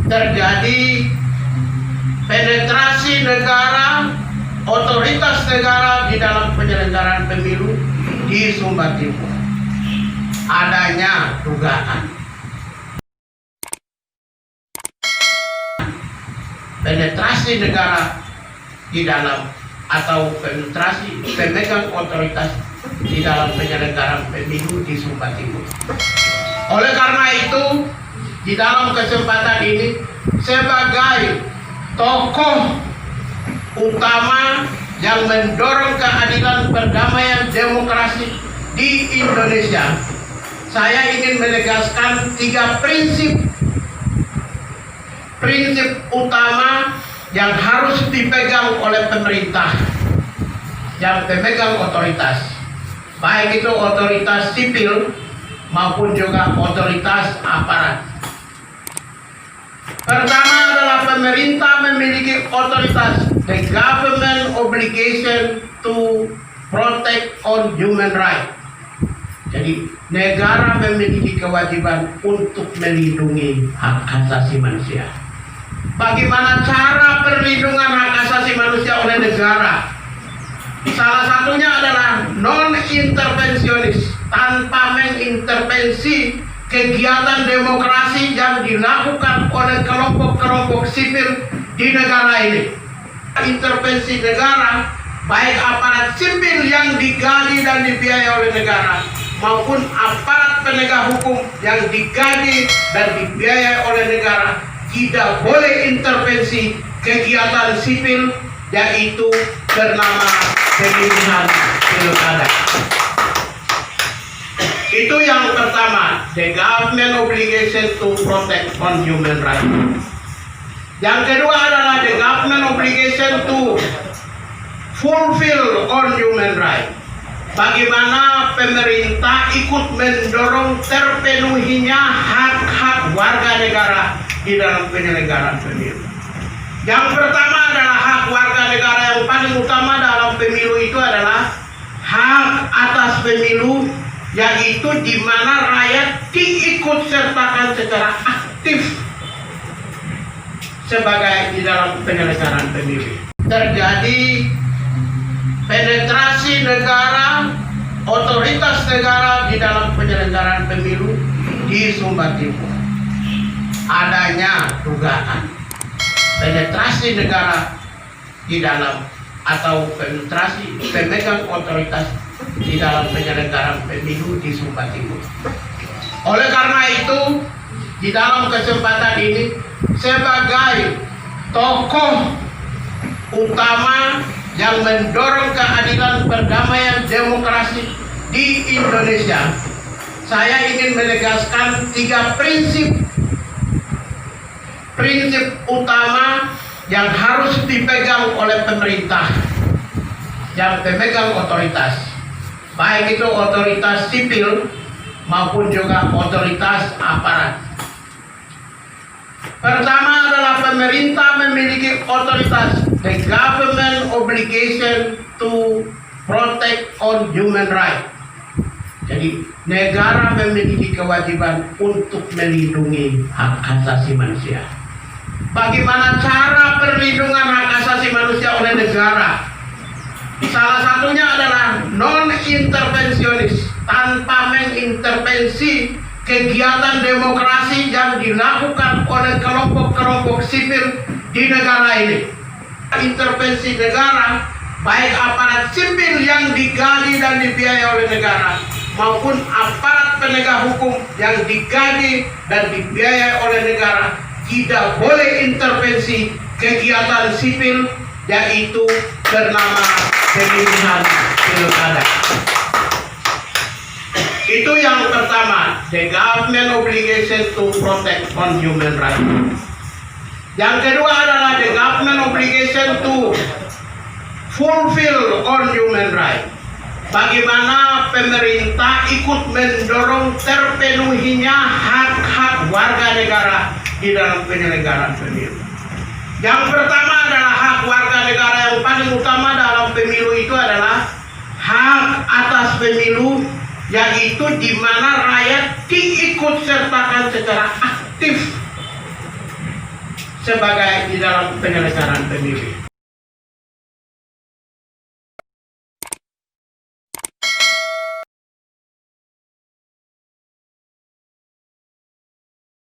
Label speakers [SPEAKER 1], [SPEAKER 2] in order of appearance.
[SPEAKER 1] terjadi penetrasi negara, otoritas negara di dalam penyelenggaraan pemilu di Sumba Timur. Adanya dugaan penetrasi negara di dalam atau penetrasi pemegang otoritas di dalam penyelenggaraan pemilu di Sumba Timur. Oleh karena itu, di dalam kesempatan ini sebagai tokoh utama yang mendorong keadilan, perdamaian, demokrasi di Indonesia, saya ingin menegaskan 3 prinsip utama yang harus dipegang oleh pemerintah, yang pemegang otoritas, baik itu otoritas sipil maupun juga otoritas aparat. Pertama adalah pemerintah memiliki otoritas, the government obligation to protect on human right. Jadi negara memiliki kewajiban untuk melindungi hak asasi manusia. Bagaimana cara perlindungan hak asasi manusia oleh negara? Salah satunya adalah non-intervensionis, tanpa mengintervensi kegiatan demokrasi yang dilakukan oleh kelompok-kelompok sipil di negara ini. Intervensi negara, baik aparat sipil yang digaji dan dibiayai oleh negara, maupun aparat penegak hukum yang digaji dan dibiayai oleh negara, tidak boleh intervensi kegiatan sipil, yaitu bernama pemilihan pilkada. Itu yang pertama, the government obligation to protect on human rights. Yang kedua adalah the government obligation to fulfill on human rights. Bagaimana pemerintah ikut mendorong terpenuhinya hak-hak warga negara di dalam penyelenggaraan pemilu. Yang pertama adalah hak warga negara, yang paling utama dalam pemilu itu adalah hak atas pemilu, yaitu di mana rakyat diikut sertakan secara aktif sebagai di dalam penyelenggaraan pemilu. Terjadi penetrasi negara, otoritas negara di dalam penyelenggaraan pemilu di Sumba Timur. Adanya dugaan penetrasi negara di dalam atau penetrasi pemegang otoritas di dalam penyelenggaraan pemilu di Sumba Timur. Oleh karena itu, di dalam kesempatan ini sebagai tokoh utama yang mendorong keadilan, perdamaian, demokrasi di Indonesia, saya ingin menegaskan 3 prinsip utama yang harus dipegang oleh pemerintah, yang pemegang otoritas, baik itu otoritas sipil maupun juga otoritas aparat. Pertama adalah pemerintah memiliki otoritas, the government obligation to protect on human rights. Jadi negara memiliki kewajiban untuk melindungi hak asasi manusia. Bagaimana cara perlindungan hak asasi manusia oleh negara? Salah satunya adalah non-intervensionis, tanpa mengintervensi kegiatan demokrasi yang dilakukan oleh kelompok-kelompok sipil di negara ini. Intervensi negara, baik aparat sipil yang digaji dan dibiayai oleh negara, maupun aparat penegak hukum yang digaji dan dibiayai oleh negara, tidak boleh intervensi kegiatan sipil, yaitu bernama pemilihan pilkada. Itu yang pertama, the government obligation to protect on human rights. Yang kedua adalah the government obligation to fulfill on human rights. Bagaimana pemerintah ikut mendorong terpenuhinya hak-hak warga negara di dalam penyelenggaraan pemilu. Yang pertama adalah hak warga negara, yang paling utama dalam pemilu itu adalah hak atas pemilu, yaitu di mana rakyat diikut sertakan secara aktif sebagai di dalam penyelenggaraan pemilu.